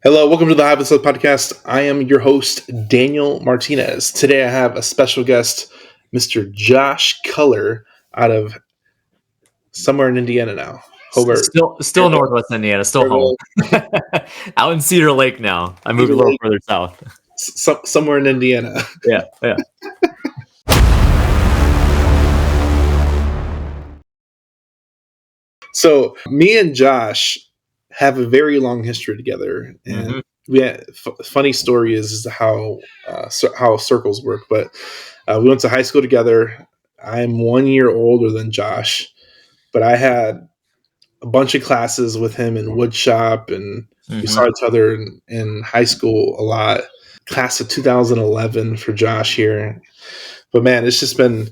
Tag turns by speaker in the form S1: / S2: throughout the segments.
S1: Hello, welcome to the Hive Podcast. I am your host, Daniel Martinez. Today I have a special guest, Mr. Josh Culler, out of somewhere in Indiana now. Hobart.
S2: Still Northwest Indiana, still home. Out in Cedar Lake now. I moved a little further south.
S1: Somewhere in Indiana.
S2: Yeah.
S1: So me and Josh have a very long history together, and we had funny story is how circles work. But we went to high school together. I'm 1 year older than Josh, but I had a bunch of classes with him in wood shop, and we saw each other in high school a lot. Class of 2011 for Josh here. But man, it's just been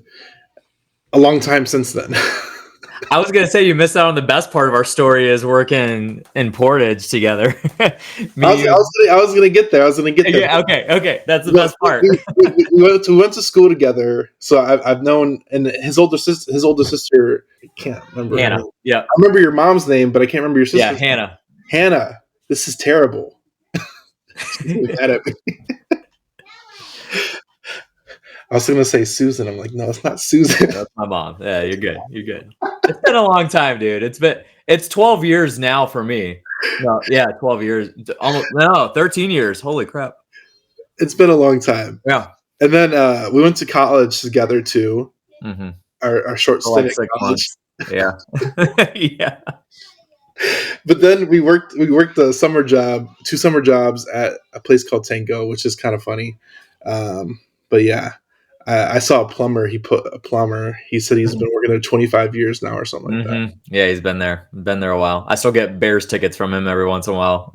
S1: a long time since then.
S2: I was going to say you missed out on the best part of our story is working in Portage together.
S1: I was going to get there.
S2: Yeah, okay. That's the best part.
S1: We went to school together. So I've known, and his older sister, I can't remember.
S2: Hannah. Yeah.
S1: I remember your mom's name, but I can't remember your sister's name.
S2: Hannah.
S1: Hannah. This is terrible. I was going to say Susan. I'm like, no, it's not Susan.
S2: That's my mom. Yeah, you're good. It's been a long time, dude. It's 12 years now for me. No, yeah, 12 years. 13 years. Holy crap.
S1: It's been a long time.
S2: Yeah.
S1: And then we went to college together too.
S2: Mm-hmm.
S1: Our short stint at college.
S2: Yeah. Yeah.
S1: But then we worked two summer jobs at a place called Tango, which is kind of funny. But yeah. I saw a plumber. He said he's been working there 25 years now or something like that.
S2: Yeah, he's been there a while. I still get Bears tickets from him every once in a while.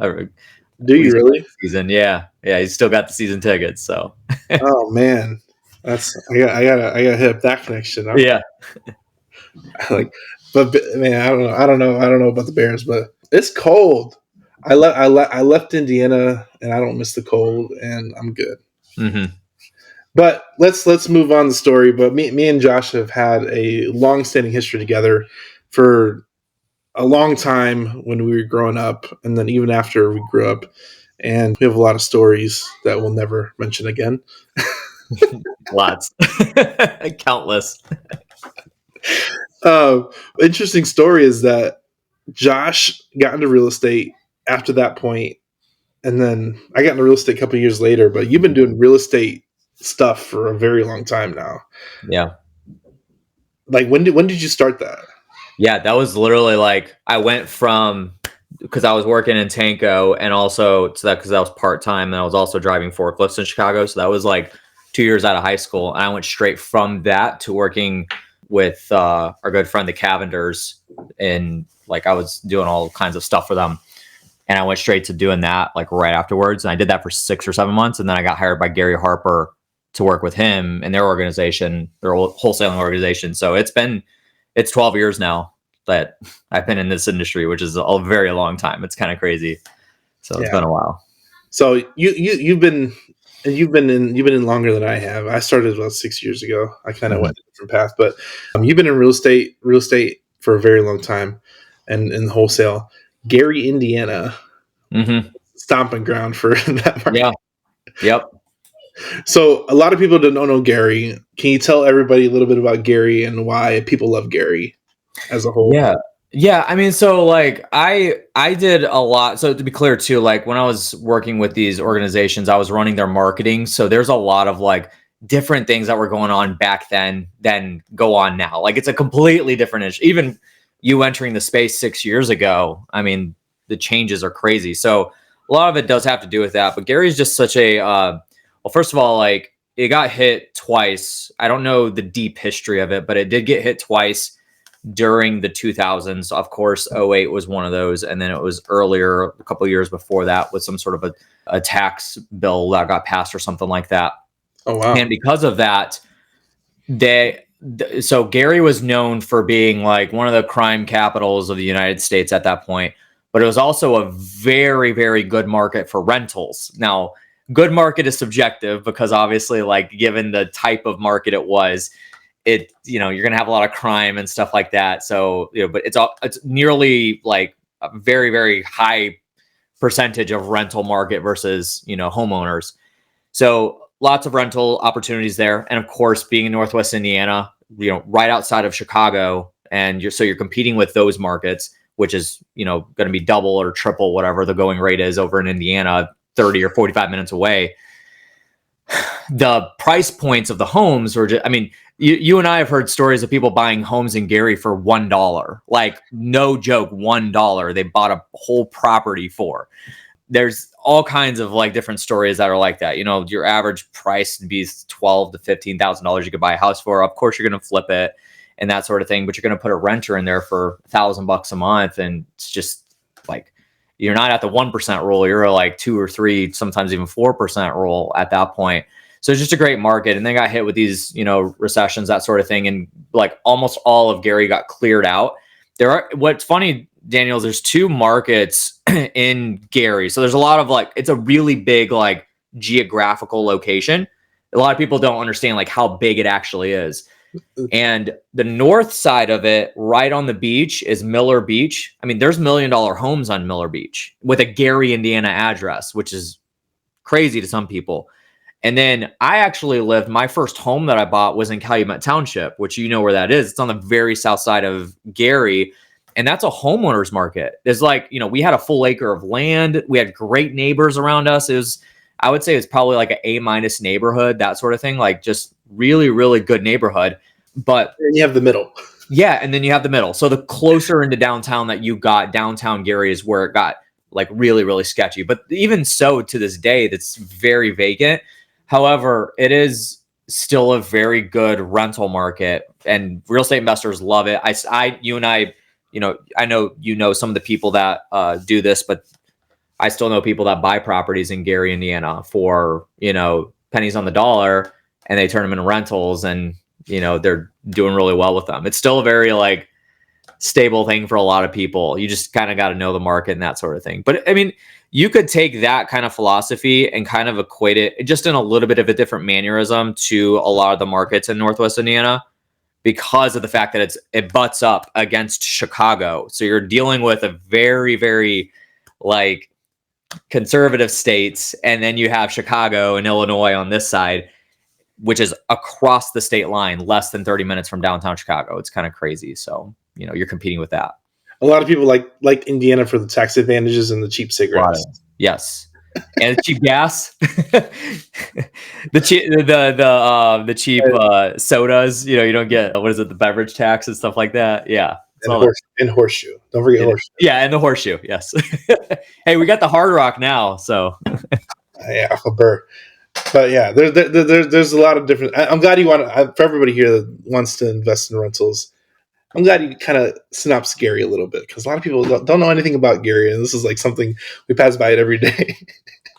S1: Do you really?
S2: Season, yeah. He's still got the season tickets. So.
S1: Oh man, I gotta hit up that connection.
S2: Yeah.
S1: But man, I don't know about the Bears, but it's cold. I left Indiana, and I don't miss the cold, and I'm good.
S2: Mm-hmm.
S1: But let's move on the story. But me and Josh have had a long-standing history together for a long time when we were growing up, and then even after we grew up. And we have a lot of stories that we'll never mention again.
S2: Lots. Countless.
S1: Interesting story is that Josh got into real estate after that point, and then I got into real estate a couple of years later. But you've been doing real estate stuff for a very long time now.
S2: Yeah.
S1: Like when did you start that?
S2: Yeah, that was literally like I went from because I was working in Tanco and also because that was part-time, and I was also driving forklifts in Chicago. So that was like 2 years out of high school. And I went straight from that to working with our good friend, the Cavenders. And like I was doing all kinds of stuff for them. And I went straight to doing that like right afterwards. And I did that for 6 or 7 months. And then I got hired by Gary Harper to work with him and their organization, their wholesaling organization. So it's 12 years now that I've been in this industry, which is a very long time. It's kind of crazy. So it's been a while. So
S1: you've been in longer than I have. I started about 6 years ago. I kind of went a different path, but you've been in real estate for a very long time, and in wholesale. Gary, Indiana, stomping ground for that market.
S2: Yeah. Yep.
S1: So a lot of people don't know Gary. Can you tell everybody a little bit about Gary and why people love Gary as a whole?
S2: Yeah. I mean, so like I did a lot. So to be clear too, like when I was working with these organizations, I was running their marketing. So there's a lot of like different things that were going on back then than go on now. Like it's a completely different issue. Even you entering the space 6 years ago, I mean, the changes are crazy. So a lot of it does have to do with that. But Gary's just such a, well, first of all, like it got hit twice. I don't know the deep history of it, but it did get hit twice during the 2000s. Of course, 08 was one of those. And then it was earlier, a couple of years before that, with some sort of a tax bill that got passed or something like that.
S1: Oh, wow.
S2: And because of that, so Gary was known for being like one of the crime capitals of the United States at that point, but it was also a very, very good market for rentals. Now, good market is subjective because obviously, like given the type of market it was, you're going to have a lot of crime and stuff like that. So, but it's nearly like a very, very high percentage of rental market versus, homeowners. So lots of rental opportunities there. And of course, being in Northwest Indiana, right outside of Chicago, and you're competing with those markets, which is, going to be double or triple whatever the going rate is over in Indiana, 30 or 45 minutes away. The price points of the homes were just, you and I have heard stories of people buying homes in Gary for $1. Like, no joke, $1 they bought a whole property for. There's all kinds of like different stories that are like that. Your average price would be $12,000 to $15,000 you could buy a house for. Of course, you're going to flip it and that sort of thing, but you're going to put a renter in there for $1,000 a month, and it's just like, you're not at the 1% rule. You're like 2 or 3, sometimes even 4% rule at that point. So it's just a great market. And they got hit with these, recessions, that sort of thing. And like almost all of Gary got cleared out. What's funny, Daniel, there's 2 markets in Gary. So there's a lot of like, it's a really big, like, geographical location. A lot of people don't understand like how big it actually is. And the north side of it, right on the beach, is Miller Beach. There's $1 million homes on Miller Beach with a Gary, Indiana address, which is crazy to some people. And then I actually my first home that I bought was in Calumet Township, which you know where that is. It's on the very south side of Gary. And that's a homeowner's market. There's like, we had a full acre of land. We had great neighbors around us. I would say it's probably like an A- neighborhood, that sort of thing. Like, just really, really good neighborhood. But
S1: and you have the middle.
S2: Yeah. And then you have the middle. So the closer into downtown that you got, downtown Gary is where it got like really, really sketchy. But even so, to this day, that's very vacant. However, it is still a very good rental market, and real estate investors love it. You and I, I know some of the people that do this, but I still know people that buy properties in Gary, Indiana for, pennies on the dollar, and they turn them into rentals, and, they're doing really well with them. It's still a very like stable thing for a lot of people. You just kind of got to know the market and that sort of thing. But you could take that kind of philosophy and kind of equate it just in a little bit of a different mannerism to a lot of the markets in Northwest Indiana, because of the fact that it butts up against Chicago. So you're dealing with a very, very like conservative states, and then you have Chicago and Illinois on this side, which is across the state line, less than 30 minutes from downtown Chicago. It's kind of crazy. So, you're competing with that.
S1: A lot of people like Indiana for the tax advantages and the cheap cigarettes.
S2: Yes. And the cheap gas, the cheap sodas. You don't get, what is it, the beverage tax and stuugh like that. Yeah,
S1: and horseshoe. Don't forget horseshoe.
S2: Yeah, and the horseshoe. Yes. Hey, we got the Hard Rock now, so
S1: yeah, a burr. But yeah, there's a lot of different. I'm glad you for everybody here that wants to invest in rentals. I'm glad you kind of synopsis Gary a little bit, because a lot of people don't know anything about Gary, and this is like something we pass by it every day.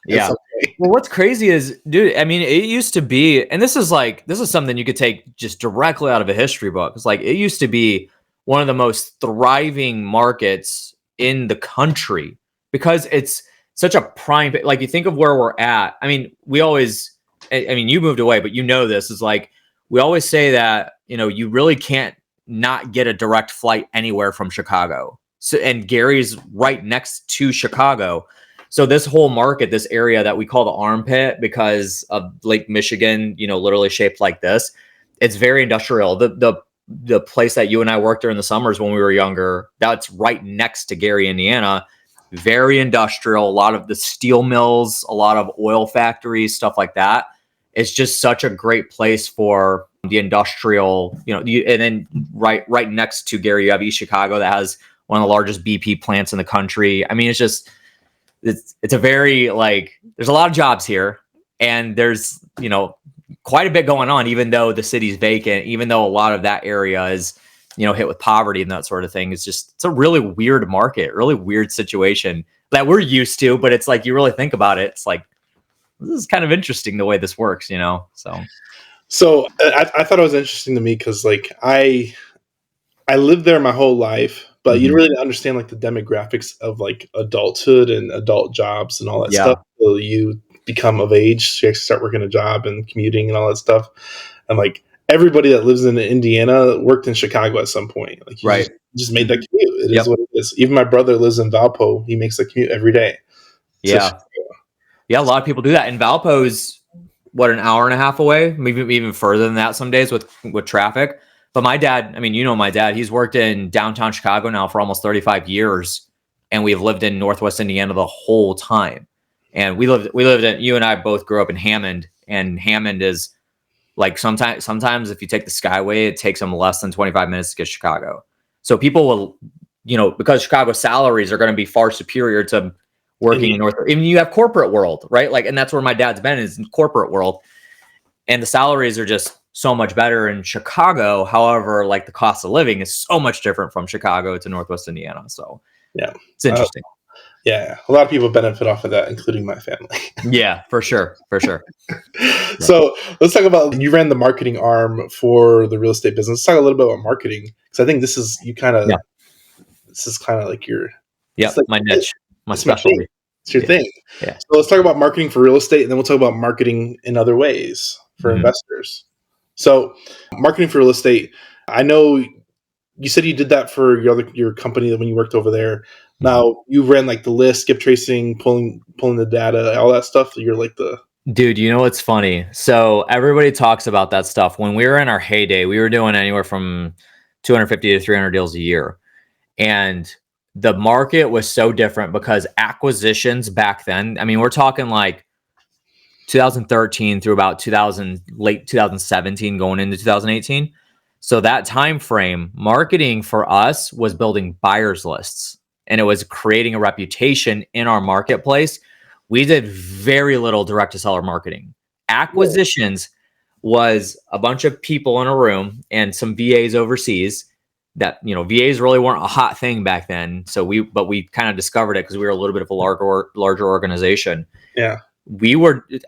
S2: Yeah. Well, what's crazy is, dude, it used to be, and this is something you could take just directly out of a history book. It's like, it used to be one of the most thriving markets in the country, because it's such a prime, like, you think of where we're at. We always, you moved away, but this is like, we always say that, you really can't not get a direct flight anywhere from Chicago. So, and Gary's right next to Chicago. So this whole market, this area that we call the armpit because of Lake Michigan, literally shaped like this, it's very industrial. The place that you and I worked during the summers when we were younger, that's right next to Gary, Indiana. Very industrial, a lot of the steel mills, a lot of oil factories, stuff like that. It's just such a great place for the industrial, and then right next to Gary, you have East Chicago that has one of the largest BP plants in the country. It's a very, like, there's a lot of jobs here, and there's, quite a bit going on, even though the city's vacant, even though a lot of that area is, hit with poverty and that sort of thing. It's a really weird market, really weird situation that we're used to, but it's like, you really think about it, it's like, this is kind of interesting the way this works,
S1: So I thought it was interesting to me because, like, I lived there my whole life, but you really understand like the demographics of like adulthood and adult jobs and all that stuff. So you become of age, so you actually start working a job and commuting and all that stuff. And like everybody that lives in Indiana worked in Chicago at some point. Like, just made that commute. It is what it is. Even my brother lives in Valpo. He makes the commute every day. to
S2: Yeah. Yeah. A lot of people do that. And Valpo's what, an hour and a half away, maybe even further than that some days with traffic. But my dad, I mean, you know, my dad, he's worked in downtown Chicago now for almost 35 years. And we've lived in Northwest Indiana the whole time. And we lived in, you and I both grew up in Hammond, and Hammond is like, sometimes if you take the Skyway, it takes them less than 25 minutes to get to Chicago. So people will, you know, because Chicago salaries are going to be far superior to working in North. Even you have corporate world, right? Like, and that's where my dad's been, is in corporate world. And the salaries are just so much better in Chicago. However, like, the cost of living is so much different from Chicago to Northwest Indiana. So
S1: yeah,
S2: it's interesting.
S1: Yeah, a lot of people benefit off of that, including my family.
S2: Yeah, for sure.
S1: So let's talk about, you ran the marketing arm for the real estate business. Let's talk a little bit about marketing, because I think this is this is kind of like your like
S2: my niche, my
S1: specialty. It's your thing.
S2: Yeah.
S1: So let's talk about marketing for real estate, and then we'll talk about marketing in other ways for investors. So marketing for real estate, I know you said you did that for your company when you worked over there. Now you ran like the list, skip tracing, pulling the data, all that stuff. You're like the
S2: dude. You know what's funny? So everybody talks about that stuff. When we were in our heyday, we were doing anywhere from 250 to 300 deals a year, and the market was so different because acquisitions back then. I mean, we're talking like 2013 through about late 2017, going into 2018. So that time frame, marketing for us was building buyers lists, and it was creating a reputation in our marketplace. We did very little direct to seller marketing. Acquisitions was a bunch of people in a room and some VAs overseas. That, you know, VAs really weren't a hot thing back then. So we kind of discovered it because we were a little bit of a larger organization.
S1: Yeah.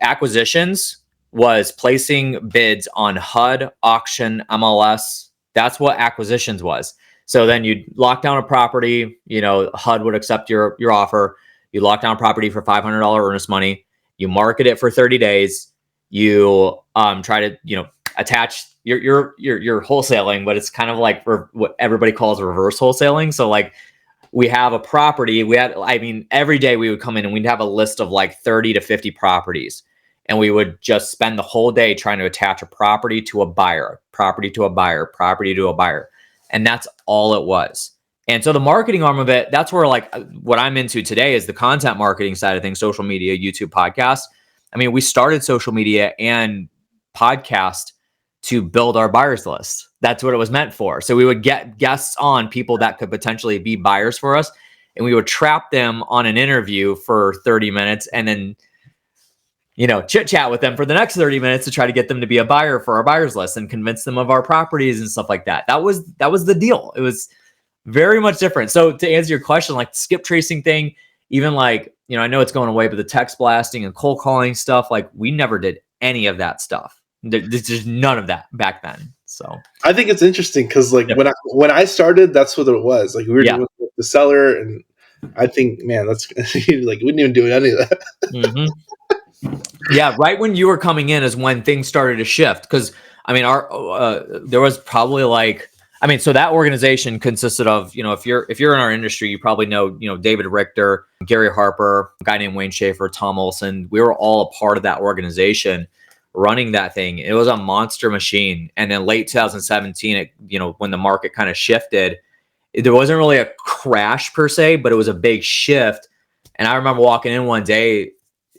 S2: Acquisitions was placing bids on HUD, auction, MLS. That's what acquisitions was. So then you'd lock down a property, you know, HUD would accept your offer. You lock down a property for $500 earnest money. You market it for 30 days. You try to, you know, attach you're wholesaling, but it's kind of like what everybody calls reverse wholesaling. So like, we have a property, every day we would come in and we'd have a list of like 30 to 50 properties. And we would just spend the whole day trying to attach a property to a buyer, property to a buyer, property to a buyer. And that's all it was. And so the marketing arm of it, that's where like what I'm into today is the content marketing side of things, social media, YouTube, podcast. I mean, we started social media and podcast to build our buyers list. That's what it was meant for. So we would get guests on, people that could potentially be buyers for us, and we would trap them on an interview for 30 minutes and then, you know, chit chat with them for the next 30 minutes to try to get them to be a buyer for our buyers list and convince them of our properties and stuff like that. That was the deal. It was very much different. So to answer your question, like the skip tracing thing, even like, you know, I know it's going away, but the text blasting and cold calling stuff, like we never did any of that stuff. There's just none of that back then. So
S1: I think it's interesting because like when I started, that's what it was. Like we were doing with the seller, and I think, man, that's like we didn't even do any of that.
S2: Yeah, right when you were coming in is when things started to shift. Because I mean, there was probably like, I mean, so that organization consisted of, you know, if you're in our industry, you probably know, you know, David Richter, Gary Harper, a guy named Wayne Schaefer, Tom Olson. We were all a part of that organization running that thing. It was a monster machine. And then late 2017, it, you know, when the market kind of shifted, there wasn't really a crash per se, but it was a big shift. And I remember walking in one day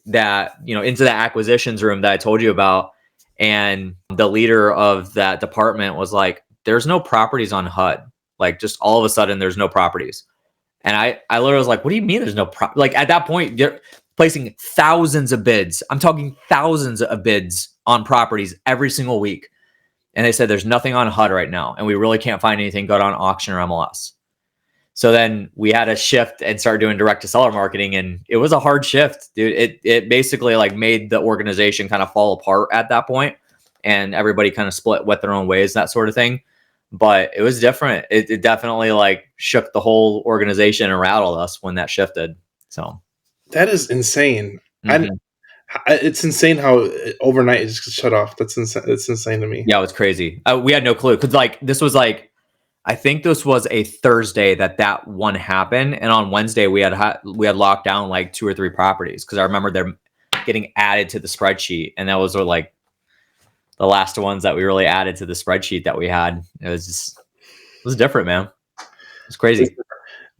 S2: that, you know, into the acquisitions room that I told you about. And the leader of that department was like, there's no properties on HUD. Like just all of a sudden there's no properties. And I literally was like, what do you mean there's no like at that point, they're placing thousands of bids. I'm talking thousands of bids on properties every single week. And they said, there's nothing on HUD right now. And we really can't find anything good on auction or MLS. So then we had to shift and start doing direct to seller marketing. And it was a hard shift, dude. It basically like made the organization kind of fall apart at that point, and everybody kind of split, went their own ways, that sort of thing. But it was different. It definitely like shook the whole organization and rattled us when that shifted. So
S1: that is insane. It's insane how overnight it just shut off. That's insane. It's insane to me.
S2: Yeah, it was crazy. We had no clue because like this was like I think this was a Thursday that one happened, and on Wednesday we had locked down like 2 or 3 properties because I remember them getting added to the spreadsheet, and that was like the last ones that we really added to the spreadsheet that we had. It was different, man. It's crazy.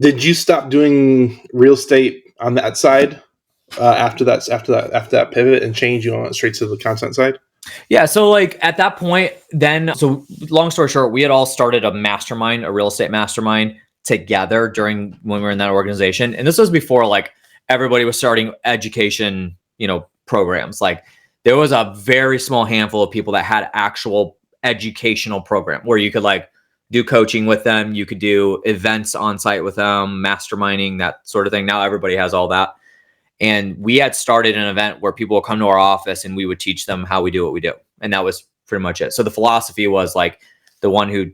S1: Did you stop doing real estate on that side after that pivot and change? You went straight to the content side.
S2: Yeah. So like at that point, then, so long story short, we had all started a real estate mastermind together when we were in that organization. And this was before like everybody was starting education, programs. Like there was a very small handful of people that had actual educational program where you could like do coaching with them. You could do events on site with them, masterminding, that sort of thing. Now everybody has all that. And we had started an event where people would come to our office and we would teach them how we do what we do. And that was pretty much it. So the philosophy was like the one who,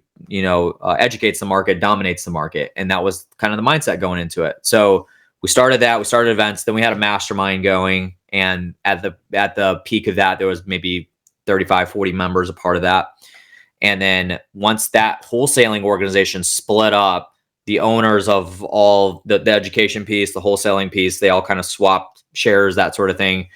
S2: educates the market, dominates the market. And that was kind of the mindset going into it. So we started events, then we had a mastermind going. And at the peak of that, there was maybe 35, 40 members a part of that. And then once that wholesaling organization split up, the owners of all the education piece, the wholesaling piece, they all kind of swapped shares, that sort of thing.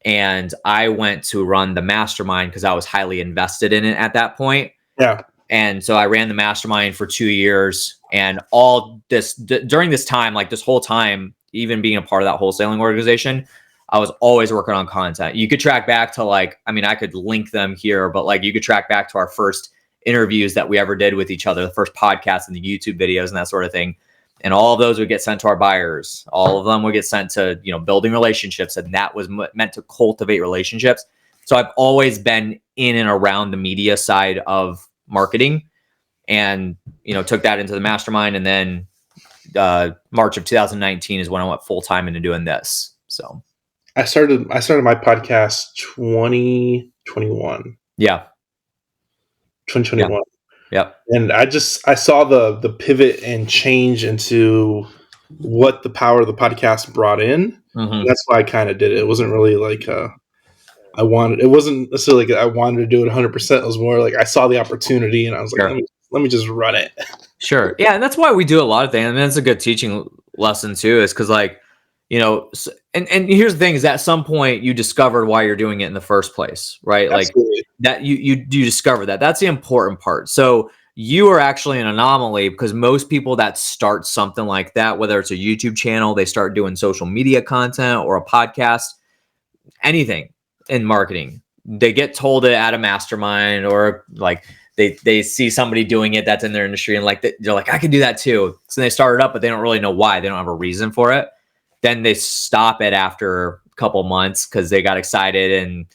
S2: And I went to run the mastermind because I was highly invested in it at that point.
S1: Yeah.
S2: And so I ran the mastermind for 2 years, and all this during this time, like this whole time, even being a part of that wholesaling organization, I was always working on content. You could track back to I could link them here, but like you could track back to our first interviews that we ever did with each other, the first podcast and the YouTube videos and that sort of thing. And all of those would get sent to our buyers. All of them would get sent to, building relationships. And that was meant to cultivate relationships. So I've always been in and around the media side of marketing and, took that into the mastermind. And then March of 2019 is when I went full time into doing this. So
S1: I started my podcast 2021.
S2: Yeah.
S1: 2021.
S2: Yep.
S1: And I saw the pivot and change into what the power of the podcast brought in. Mm-hmm. That's why I kind of did it. It wasn't really like it wasn't necessarily like I wanted to do it 100%. It was more like I saw the opportunity and I was like,
S2: sure.
S1: let me just run it.
S2: Sure. Yeah. And that's why we do a lot of things. I mean, that's a good teaching lesson too, is because and here's the thing is at some point you discovered why you're doing it in the first place, right? Absolutely. Like that you discover that. That's the important part. So you are actually an anomaly because most people that start something like that, whether it's a YouTube channel, they start doing social media content or a podcast, anything in marketing, they get told it at a mastermind or like they see somebody doing it that's in their industry and like they're like, I can do that too. So they start it up, but they don't really know why. They don't have a reason for it. Then they stop it after a couple months because they got excited and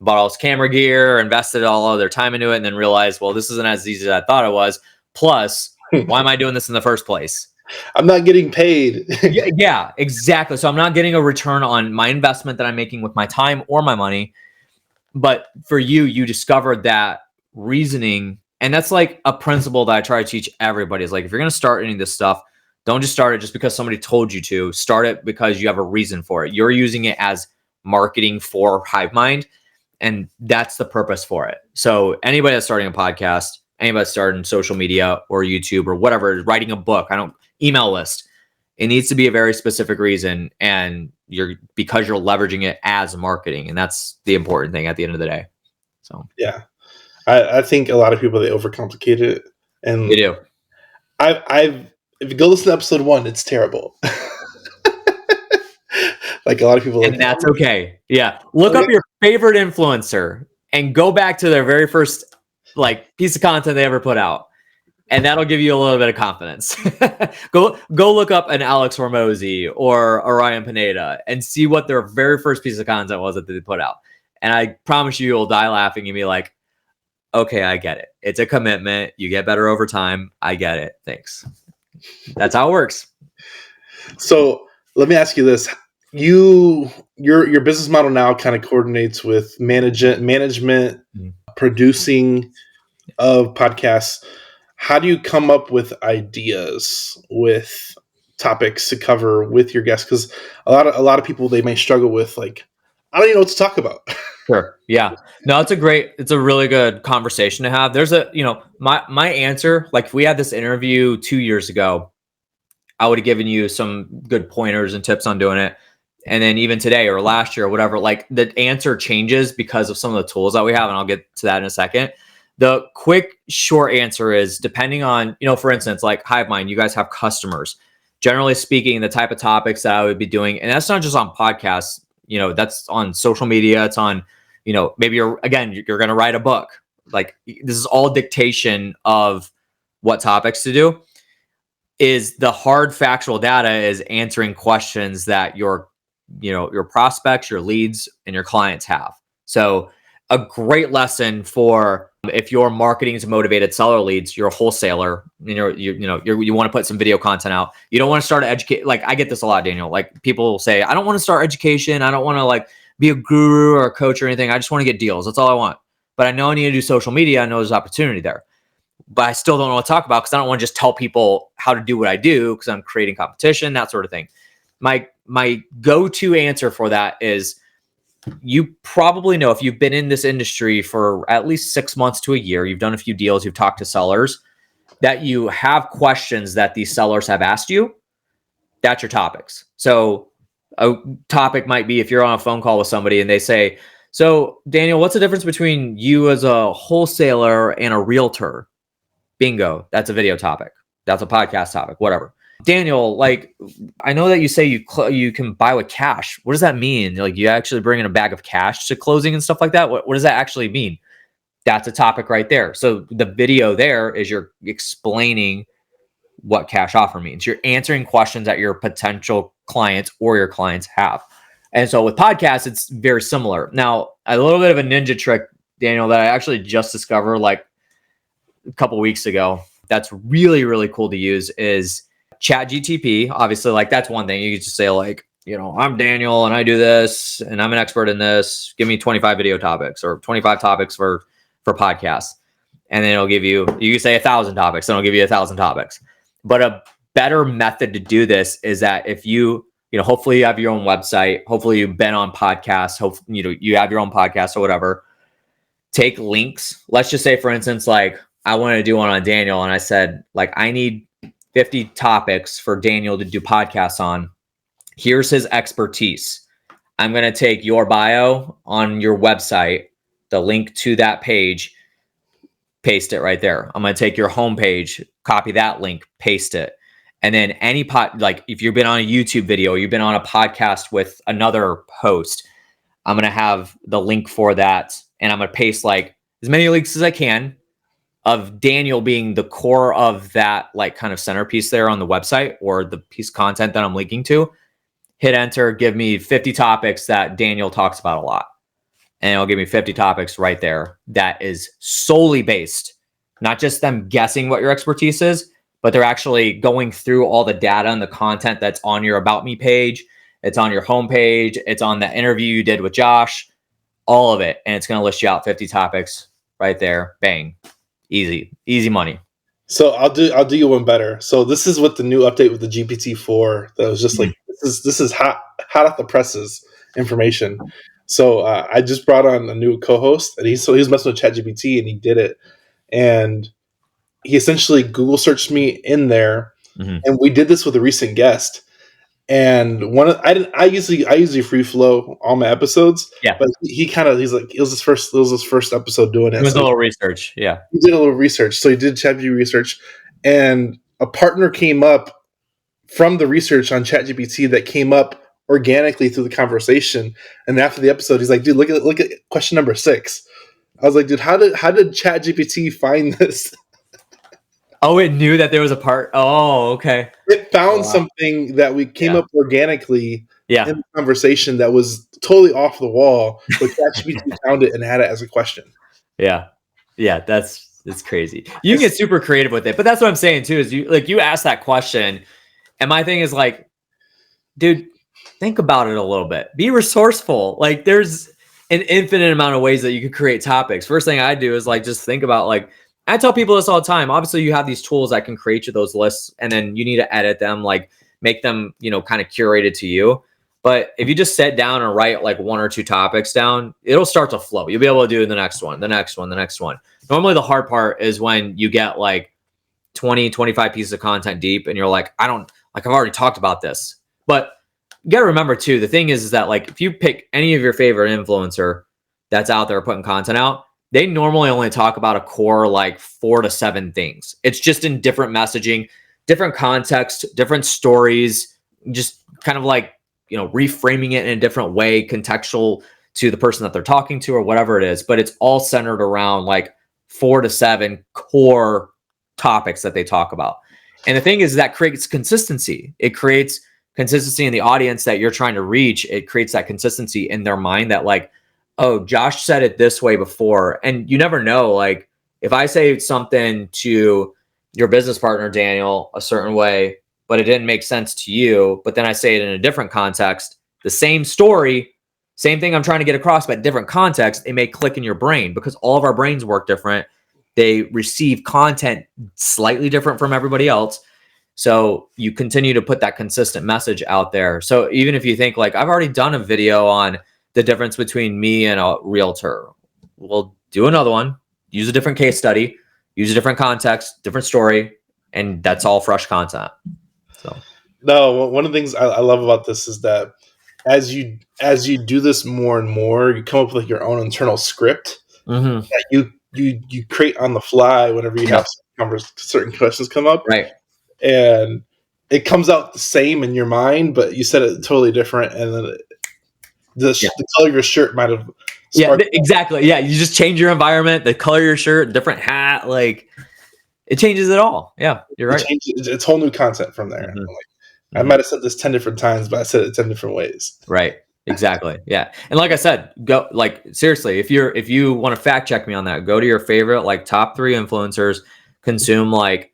S2: bought all this camera gear, invested all of their time into it, and then realized, well, this isn't as easy as I thought it was. Plus, why am I doing this in the first place?
S1: I'm not getting paid.
S2: Yeah, exactly. So I'm not getting a return on my investment that I'm making with my time or my money. But for you discovered that reasoning. And that's like a principle that I try to teach everybody is like, if you're going to start any of this stuff, don't just start it just because somebody told you to. Start it because you have a reason for it. You're using it as marketing for HiveMind, and that's the purpose for it. So anybody that's starting a podcast, anybody that's starting social media or YouTube or whatever, writing a book, email list, it needs to be a very specific reason, and because you're leveraging it as marketing, and that's the important thing at the end of the day. So
S1: yeah, I think a lot of people, they overcomplicate it, and
S2: they do.
S1: If you go listen to episode 1, it's terrible. Like a lot of people,
S2: and that's okay. Yeah, look up your favorite influencer and go back to their very first piece of content they ever put out, and that'll give you a little bit of confidence. Go look up an Alex Hormozy or Orion Pineda and see what their very first piece of content was that they put out. And I promise you'll die laughing and be like, okay, I get it. It's a commitment. You get better over time. I get it. Thanks. That's how it works.
S1: So let me ask you this. Your business model now kind of coordinates with management, producing of podcasts. How do you come up with ideas with topics to cover with your guests? Because a lot of people, they may struggle with I don't even know what to talk about.
S2: Sure. Yeah. No, it's a really good conversation to have. There's my answer, like if we had this interview 2 years ago, I would have given you some good pointers and tips on doing it. And then even today or last year or whatever, like the answer changes because of some of the tools that we have. And I'll get to that in a second. The quick, short answer is depending on, for instance, like HiveMind, you guys have customers. Generally speaking, the type of topics that I would be doing, and that's not just on podcasts, that's on social media. It's on, maybe you're going to write a book. Like this is all dictation of what topics to do. Is the hard factual data is answering questions that your prospects, your leads, and your clients have. So a great lesson for if you're marketing to motivated seller leads, you're a wholesaler, and you want to put some video content out. You don't want to start educate. Like I get this a lot, Daniel. Like people will say, I don't want to start education. I don't want to like be a guru or a coach or anything. I just want to get deals. That's all I want. But I know I need to do social media. I know there's opportunity there. But I still don't know what to talk about because I don't want to just tell people how to do what I do because I'm creating competition, that sort of thing. My go-to answer for that is you probably know if you've been in this industry for at least 6 months to a year, you've done a few deals, you've talked to sellers, that you have questions that these sellers have asked you. That's your topics. So a topic might be if you're on a phone call with somebody and they say, so Daniel, what's the difference between you as a wholesaler and a realtor? Bingo. That's a video topic. That's a podcast topic, whatever. Daniel, like, I know that you say you can buy with cash. What does that mean? Like, you actually bring in a bag of cash to closing and stuff like that? What does that actually mean? That's a topic right there. So the video there is you're explaining what cash offer means. You're answering questions that your potential clients or your clients have. And so with podcasts, it's very similar. Now, a little bit of a ninja trick, Daniel, that I actually just discovered like a couple weeks ago that's really, really cool to use is ChatGPT. Obviously, like that's one thing. You could just say like, I'm Daniel and I do this and I'm an expert in this. Give me 25 video topics or 25 topics for podcasts. And then it'll give you can say 1,000 topics, and it'll give you 1,000 topics. But a better method to do this is that if hopefully you have your own website, hopefully you've been on podcasts, hopefully, you have your own podcast or whatever, take links. Let's just say, for instance, like I wanted to do one on Daniel and I said, like, I need 50 topics for Daniel to do podcasts on. Here's his expertise. I'm going to take your bio on your website, the link to that page, paste it right there. I'm going to take your homepage, copy that link, paste it. And then like if you've been on a YouTube video, you've been on a podcast with another host, I'm going to have the link for that. And I'm going to paste like as many links as I can of Daniel being the core of that, like kind of centerpiece there on the website or the piece of content that I'm linking to. Hit enter, give me 50 topics that Daniel talks about a lot. And it'll give me 50 topics right there that is solely based, not just them guessing what your expertise is, but they're actually going through all the data and the content that's on your About Me page. It's on your homepage. It's on the interview you did with Josh, all of it. And it's going to list you out 50 topics right there. Bang. Easy money.
S1: So I'll do you one better. So this is what the new update with the GPT-4 that was just like, this is hot off the presses information. So I just brought on a new co-host, and he was messing with ChatGPT, and he did it, and he essentially Google searched me in there, and we did this with a recent guest. And I usually free flow all my episodes, but he's like it was his first episode doing it.
S2: It was a little research, yeah.
S1: He did a little research, so he did ChatGPT research, and a partner came up from the research on ChatGPT that came up organically through the conversation. And after the episode, he's like, dude, look at question number 6. I was like, dude, how did ChatGPT find this?
S2: Oh, it knew that there was a part. Oh, okay.
S1: It found something that we came up organically in the conversation that was totally off the wall, but ChatGPT found it and had it as a question.
S2: Yeah. It's crazy. You can get super creative with it, but that's what I'm saying too, is you ask that question, and my thing is like, dude, think about it a little bit. Be resourceful. Like there's an infinite amount of ways that you could create topics. First thing I do is like just think about like, I tell people this all the time. Obviously, you have these tools that can create you those lists, and then you need to edit them, like make them, kind of curated to you. But if you just sit down and write like 1 or 2 topics down, it'll start to flow. You'll be able to do the next one, the next one, the next one. Normally the hard part is when you get like 20, 25 pieces of content deep and you're like, I've already talked about this. But you got to remember too, the thing is that like, if you pick any of your favorite influencer that's out there putting content out, they normally only talk about a core like 4 to 7 things. It's just in different messaging, different context, different stories, just kind of like, reframing it in a different way, contextual to the person that they're talking to or whatever it is. But it's all centered around like 4 to 7 core topics that they talk about. And the thing is that creates consistency. It creates consistency in the audience that you're trying to reach. It creates that consistency in their mind that like, oh, Josh said it this way before. And you never know, like if I say something to your business partner, Daniel, a certain way, but it didn't make sense to you, but then I say it in a different context, the same story, same thing I'm trying to get across, but different context, it may click in your brain because all of our brains work different. They receive content slightly different from everybody else. So you continue to put that consistent message out there. So even if you think like, I've already done a video on the difference between me and a realtor, we'll do another one, use a different case study, use a different context, different story, and that's all fresh content. So
S1: no, one of the things I love about this is that as you do this more and more, you come up with like your own internal script that you create on the fly whenever you have certain questions come up.
S2: Right.
S1: And it comes out the same in your mind, but you said it totally different. And then the color of your shirt might have.
S2: Yeah, exactly. Yeah. You just change your environment, the color of your shirt, different hat, like it changes it all. Yeah, you're right.
S1: It's whole new content from there. I might have said this 10 different times, but I said it 10 different ways.
S2: Right. Exactly. Yeah. And like I said, go like seriously, if you want to fact check me on that, go to your favorite like top 3 influencers, consume like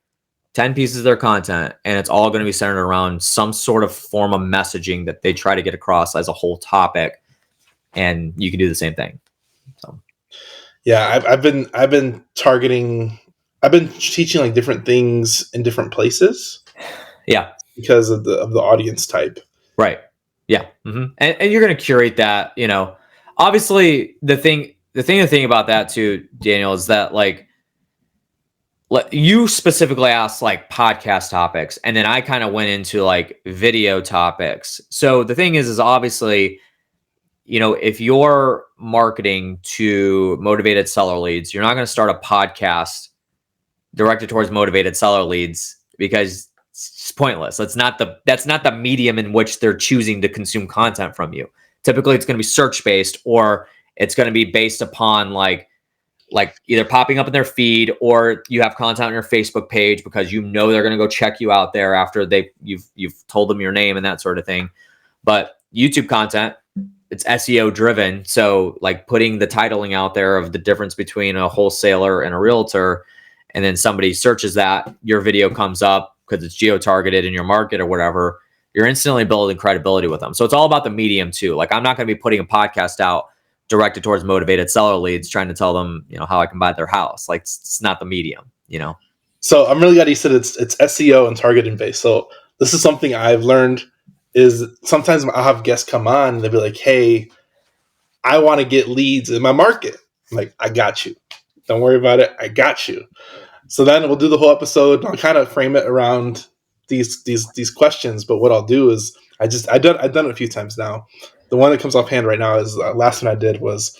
S2: 10 pieces of their content, and it's all going to be centered around some sort of form of messaging that they try to get across as a whole topic. And you can do the same thing. So
S1: yeah, I've been teaching like different things in different places.
S2: Yeah.
S1: Because of the audience type.
S2: Right. Yeah. Mm-hmm. And you're going to curate that, obviously the thing about that too, Daniel, is that like you specifically asked like podcast topics, and then I kind of went into like video topics. So the thing is obviously, if you're marketing to motivated seller leads, you're not going to start a podcast directed towards motivated seller leads because it's pointless. That's not the medium in which they're choosing to consume content from you. Typically it's going to be search based, or it's going to be based upon like either popping up in their feed, or you have content on your Facebook page because they're going to go check you out there after you've told them your name and that sort of thing. But YouTube content, it's SEO driven. So like putting the titling out there of the difference between a wholesaler and a realtor, and then somebody searches that, your video comes up because it's geo-targeted in your market or whatever, you're instantly building credibility with them. So it's all about the medium too. Like I'm not going to be putting a podcast out directed towards motivated seller leads, trying to tell them, how I can buy their house. Like it's not the medium, So
S1: I'm really glad you said it's SEO and targeting based. So this is something I've learned is sometimes I'll have guests come on and they'll be like, hey, I want to get leads in my market. I'm like, I got you. Don't worry about it. I got you. So then we'll do the whole episode and I'll kind of frame it around these questions. But what I'll do is I've done it a few times now. The one that comes offhand right now is last one I did was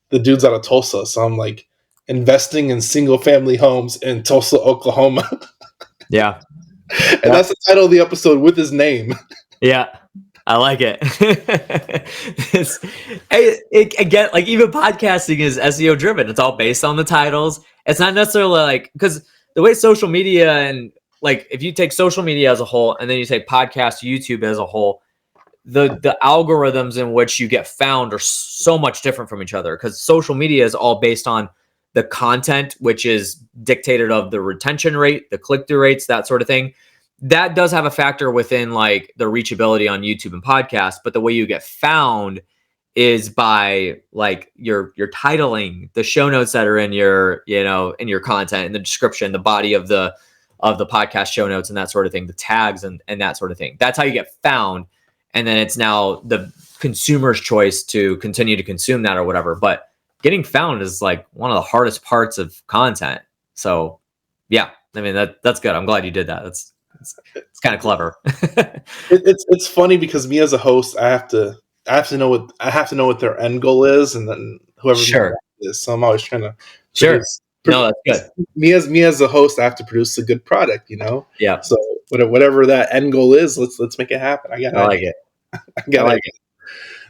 S1: the dude's out of Tulsa. So I'm like investing in single family homes in Tulsa, Oklahoma.
S2: Yeah.
S1: And that's the title of the episode with his name.
S2: Yeah. I like it. Again, like even podcasting is SEO driven. It's all based on the titles. It's not necessarily like, because the way social media and like, if you take social media as a whole, and then you take podcast, YouTube as a whole, the algorithms in which you get found are so much different from each other, because social media is all based on the content, which is dictated of the retention rate, the click-through rates, that sort of thing. That does have a factor within like the reachability on YouTube and podcasts, but the way you get found is by like your titling, the show notes that are in your, in your content, in the description, the body of the podcast show notes and that sort of thing, the tags and that sort of thing. That's how you get found. and then it's now the consumer's choice to continue to consume that or whatever. But getting found is like one of the hardest parts of content. So yeah, I mean, that's good. I'm glad you did that. It's kind of clever.
S1: It's funny because me as a host, I have to know what their end goal is, and then whoever
S2: Sure.
S1: is. So I'm always trying to
S2: Sure. No, that's good.
S1: Me as a host, I have to produce a good product,
S2: Yeah.
S1: So whatever that end goal is, let's make it happen. I
S2: like it.
S1: I like it.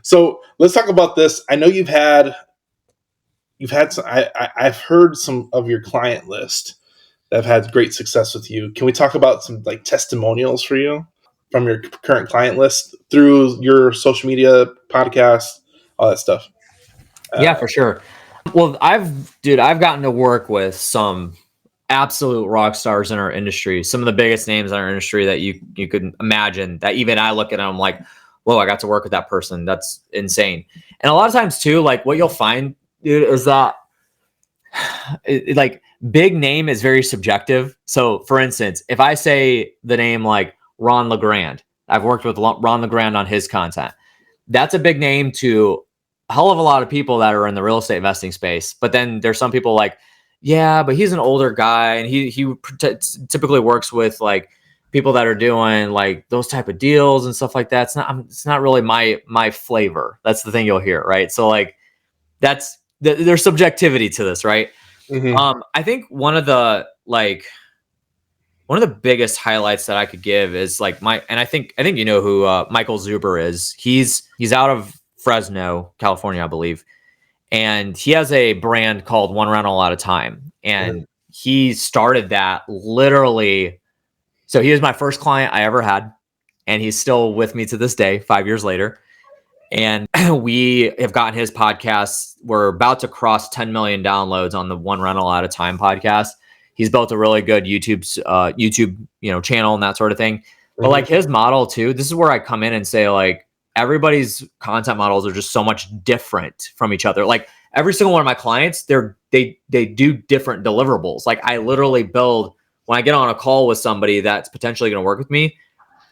S1: So let's talk about this. I know you've had some, I've heard some of your client list that have had great success with you. Can we talk about some like testimonials for you from your current client list through your social media, podcast, all that stuff?
S2: Yeah, for sure. Well, I've gotten to work with some absolute rock stars in our industry, some of the biggest names in our industry that you could imagine, that even I look at them, I'm like, whoa, I got to work with that person. That's insane. And a lot of times too, like what you'll find, dude, is that like big name is very subjective. So for instance, if I say the name like Ron LeGrand, I've worked with Ron LeGrand on his content. That's a big name to a hell of a lot of people that are in the real estate investing space. But then there's some people like, yeah, but he's an older guy and he typically works with like people that are doing like those type of deals and stuff like that. It's not really my flavor. That's the thing you'll hear, right? So like there's subjectivity to this, right?
S1: Mm-hmm.
S2: I think one of the biggest highlights that I could give is like I think you know who Michael Zuber is. He's out of Fresno, California, I believe. And he has a brand called One Rental at a Time. And he started that literally. So he was my first client I ever had. And he's still with me to this day, 5 years later. And we have gotten his podcast. We're about to cross 10 million downloads on the One Rental at a Time podcast. He's built a really good YouTube channel and that sort of thing. But like his model too, this is where I come in and say like everybody's content models are just so much different from each other. Like every single one of my clients, they do different deliverables. Like I literally build, when I get on a call with somebody that's potentially going to work with me,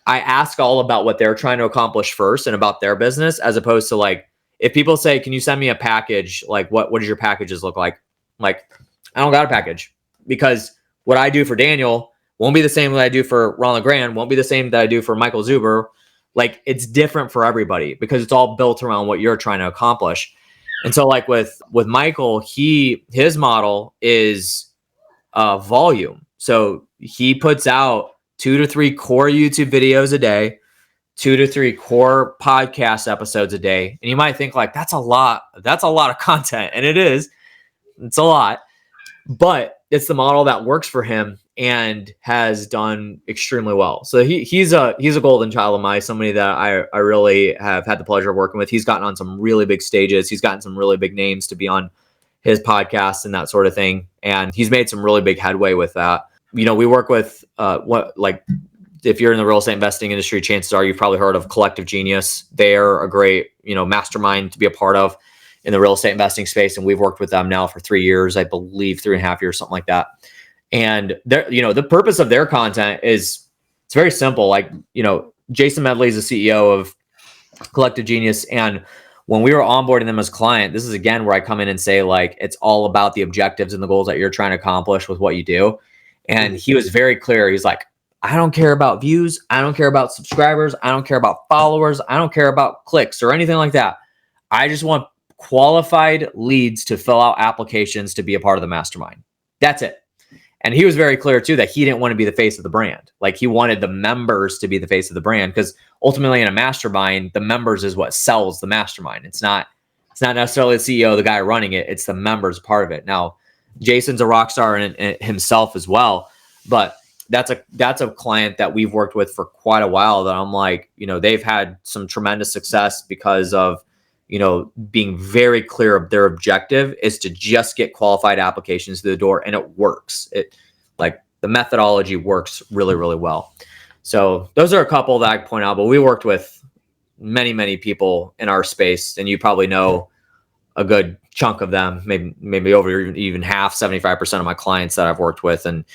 S2: I ask all about what they're trying to accomplish first and about their business, as opposed to like, if people say, can you send me a package? Like what does your packages look like? Like, I don't got a package, because what I do for Daniel won't be the same that I do for Ron LeGrand, won't be the same that I do for Michael Zuber. Like it's different for everybody because it's all built around what you're trying to accomplish. And so like with Michael, his model is volume. So he puts out 2 to 3 core YouTube videos a day, 2 to 3 core podcast episodes a day. And you might think like, that's a lot of content. And it's a lot, but it's the model that works for him and has done extremely well. So he's a golden child of mine, somebody that I really have had the pleasure of working with. He's gotten on some really big stages. He's gotten some really big names to be on his podcast and that sort of thing. And he's made some really big headway with that. You know, we work with if you're in the real estate investing industry, chances are you've probably heard of Collective Genius. They're a great, mastermind to be a part of in the real estate investing space. And we've worked with them now for 3 years, I believe 3.5 years, something like that. And the purpose of their content is, it's very simple. Like, Jason Medley is the CEO of Collective Genius. And when we were onboarding them as a client, this is again where I come in and say, like, it's all about the objectives and the goals that you're trying to accomplish with what you do. And he was very clear. He's like, I don't care about views. I don't care about subscribers. I don't care about followers. I don't care about clicks or anything like that. I just want qualified leads to fill out applications to be a part of the mastermind. That's it. And he was very clear too that he didn't want to be the face of the brand. Like he wanted the members to be the face of the brand, because ultimately in a mastermind, the members is what sells the mastermind. It's not necessarily the CEO, the guy running it. It's the members part of it. Now, Jason's a rock star in himself as well, but that's a client that we've worked with for quite a while that I'm like, they've had some tremendous success because of, being very clear of their objective is to just get qualified applications to the door, and it works. The methodology works really, really well. So those are a couple that I point out, but we worked with many, many people in our space, and you probably know a good chunk of them, maybe over even half, 75% of my clients that I've worked with. And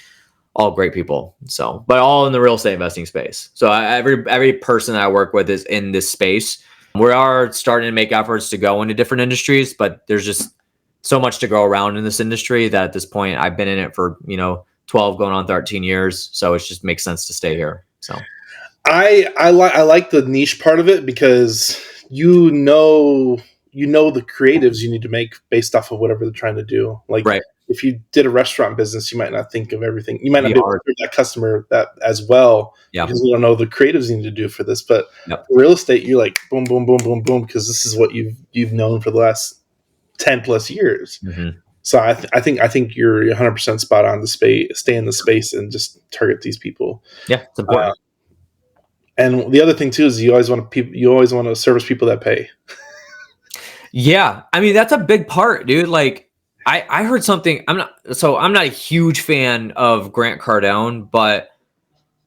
S2: all great people. So, but all in the real estate investing space. So every person that I work with is in this space. We are starting to make efforts to go into different industries, but there's just so much to go around in this industry that at this point I've been in it for, 12 going on 13 years. So it just makes sense to stay here. So
S1: I like the niche part of it because the creatives you need to make based off of whatever they're trying to do. Like
S2: right.
S1: if you did a restaurant business, you might not think of everything. You might not be able to serve that customer that as well because you don't know the creatives you need to do for this. But for real estate, you're like boom, boom, boom, boom, boom, because this is what you've known for the last 10 plus years.
S2: Mm-hmm.
S1: So I think you're 100% spot on to stay in the space and just target these people.
S2: Yeah, it's important.
S1: And the other thing too is you always want to service people that pay.
S2: Yeah, I mean that's a big part, dude. Like I heard something. I'm not a huge fan of Grant Cardone, but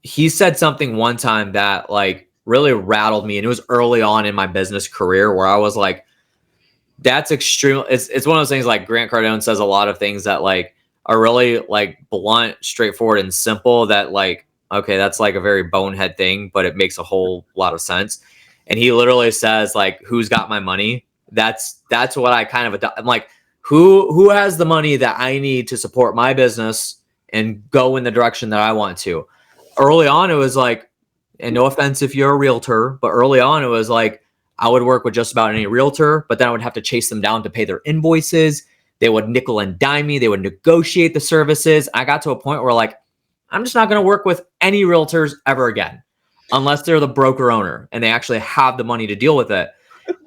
S2: he said something one time that like really rattled me, and it was early on in my business career where I was like, that's extreme. It's one of those things like Grant Cardone says a lot of things that like are really like blunt, straightforward, and simple that like, okay, that's like a very bonehead thing, but it makes a whole lot of sense. And he literally says like, who's got my money? That's what I kind of, I'm like, who has the money that I need to support my business and go in the direction that I want to. Early on, it was like, and no offense if you're a realtor, but early on it was like, I would work with just about any realtor, but then I would have to chase them down to pay their invoices. They would nickel and dime me. They would negotiate the services. I got to a point where like, I'm just not going to work with any realtors ever again, unless they're the broker owner and they actually have the money to deal with it.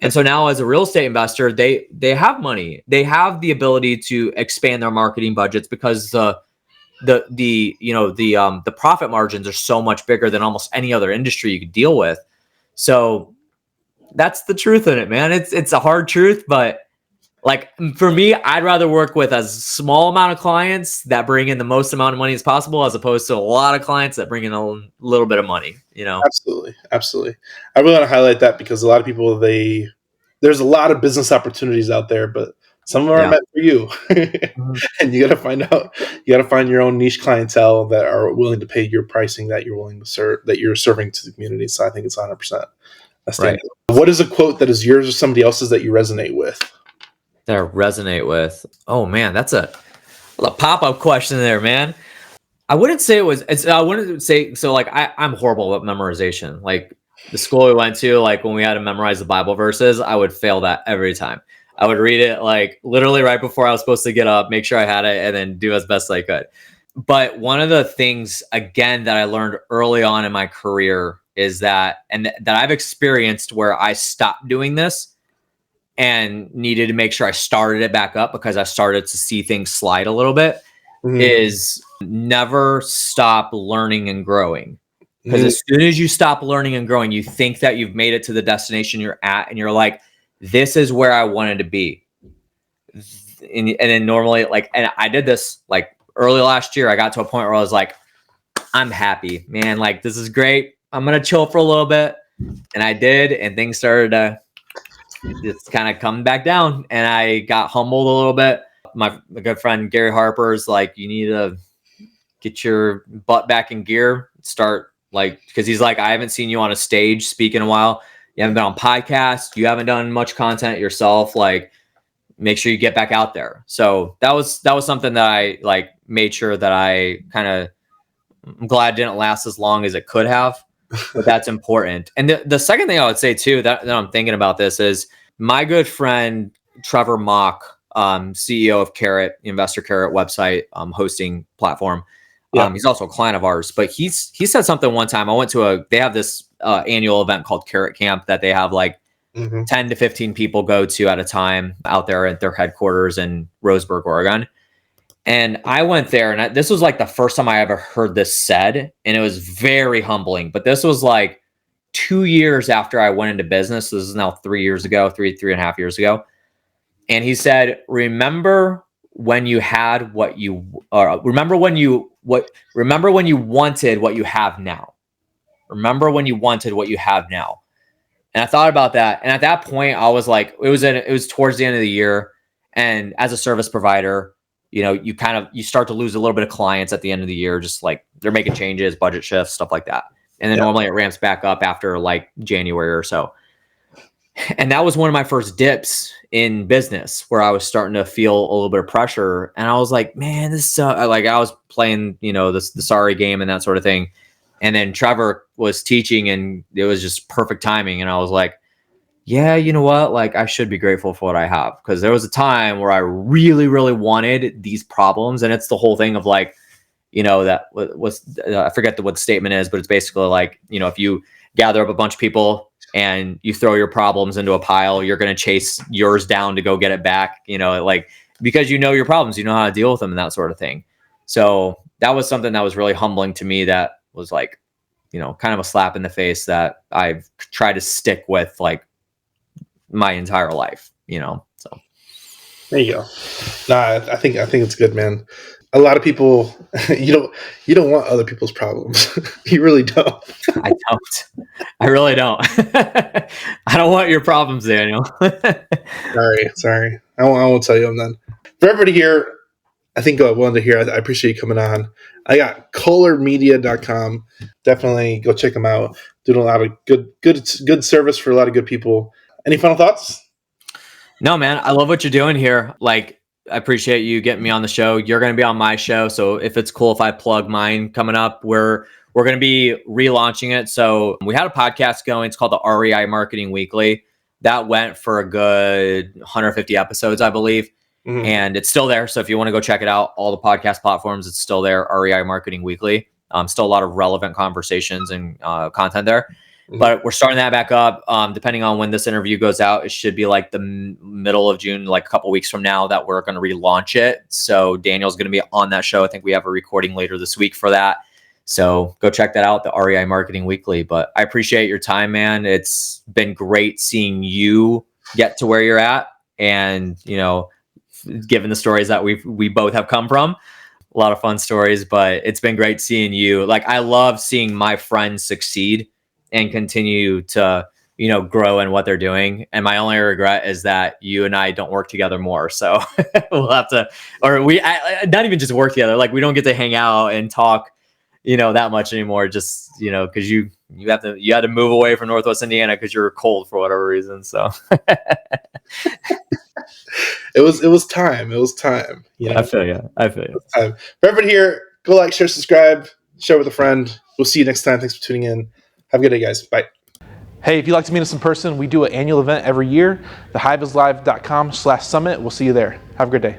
S2: And so now as a real estate investor, they have money. They have the ability to expand their marketing budgets because the profit margins are so much bigger than almost any other industry you could deal with. So that's the truth in it, man. It's a hard truth, but like for me, I'd rather work with a small amount of clients that bring in the most amount of money as possible, as opposed to a lot of clients that bring in a little bit of money,
S1: Absolutely. I really want to highlight that because a lot of people, there's a lot of business opportunities out there, but some of them are meant for you. And you got to find your own niche clientele that are willing to pay your pricing that you're willing to serve, that you're serving to the community. So I think it's 100%. Right. What is a quote that is yours or somebody else's that you resonate with?
S2: That I resonate with. Oh man, that's a pop-up question there, man. I wouldn't say so. Like I'm horrible at memorization. Like the school we went to, like when we had to memorize the Bible verses, I would fail that every time. I would read it like literally right before I was supposed to get up, make sure I had it, and then do as best I could. But one of the things, again, that I learned early on in my career is that I've experienced where I stopped doing this and needed to make sure I started it back up because I started to see things slide a little bit, is never stop learning and growing. Because as soon as you stop learning and growing, you think that you've made it to the destination you're at and you're like, this is where I wanted to be. And then normally, like, and I did this like early last year, I got to a point where I was like, I'm happy, man. Like, this is great. I'm going to chill for a little bit. And I did. And things started to just kind of come back down. And I got humbled a little bit. My good friend, Gary Harper's like, you need to get your butt back in gear. Start like, because he's like, I haven't seen you on a stage speak in a while. You haven't been on podcasts. You haven't done much content yourself. Like, make sure you get back out there. So that was something that I like made sure that I I'm glad it didn't last as long as it could have, but that's important. And the second thing I would say too, that I'm thinking about this is my good friend, Trevor Mock, CEO of Carrot, Investor Carrot website, hosting platform. Yeah. He's also a client of ours, but he said something one time. I went to they have this annual event called Carrot Camp that they have like 10 to 15 people go to at a time out there at their headquarters in Roseburg, Oregon. And I went there and this was like the first time I ever heard this said. And it was very humbling, but this was like 2 years after I went into business. This is now 3 years ago, three and a half years ago. And he said, remember when you had what you, remember when you wanted what you have now. Remember when you wanted what you have now. And I thought about that. And at that point, I was like, it was towards the end of the year. And as a service provider, you start to lose a little bit of clients at the end of the year, just like they're making changes, budget shifts, stuff like that. And then normally it ramps back up after like January or so. And that was one of my first dips in business where I was starting to feel a little bit of pressure. And I was like, man, this like I was playing, the sorry game and that sort of thing. And then Trevor was teaching and it was just perfect timing. And I was like, yeah, you know what? Like I should be grateful for what I have. Because there was a time where I really, really wanted these problems. And it's the whole thing of like, that was, I forget what the statement is, but it's basically like, if you gather up a bunch of people and you throw your problems into a pile, you're going to chase yours down to go get it back, like, because your problems, how to deal with them and that sort of thing. So that was something that was really humbling to me. That was like, kind of a slap in the face that I've tried to stick with like my entire life, so.
S1: There you go. Nah, I think it's good, man. A lot of people, you don't want other people's problems. You really don't.
S2: I don't. I really don't. I don't want your problems, Daniel.
S1: Sorry. I won't tell you them then. For everybody here, I think I wanted to hear. I appreciate you coming on. I got CullerMedia.com. Definitely go check them out. Doing a lot of good service for a lot of good people. Any final thoughts?
S2: No, man. I love what you're doing here. Like, I appreciate you getting me on the show. You're going to be on my show. So if it's cool if I plug mine coming up, we're going to be relaunching it. So we had a podcast going. It's called the REI Marketing Weekly. That went for a good 150 episodes, I believe. Mm-hmm. And it's still there. So if you want to go check it out, all the podcast platforms, it's still there. REI Marketing Weekly. Still a lot of relevant conversations and content there. Mm-hmm. But we're starting that back up. Depending on when this interview goes out, it should be like the middle of June, like a couple weeks from now, that we're going to relaunch it. So Daniel's going to be on that show. I think we have a recording later this week for that. So go check that out, the REI Marketing Weekly. But I appreciate your time, man. It's been great seeing you get to where you're at, and given the stories that we both have come from, a lot of fun stories. But it's been great seeing you. Like, I love seeing my friends succeed and continue to, grow in what they're doing. And my only regret is that you and I don't work together more. So we'll have to, or not even just work together. Like, we don't get to hang out and talk, that much anymore. Just, cause you had to move away from Northwest Indiana cause you're cold for whatever reason. So
S1: it was time.
S2: I feel you.
S1: It was time. For everybody here, go like, share, subscribe, share with a friend. We'll see you next time. Thanks for tuning in. Have a good day, guys. Bye.
S3: Hey, if you'd like to meet us in person, we do an annual event every year, thehiveislive.com/summit. We'll see you there. Have a good day.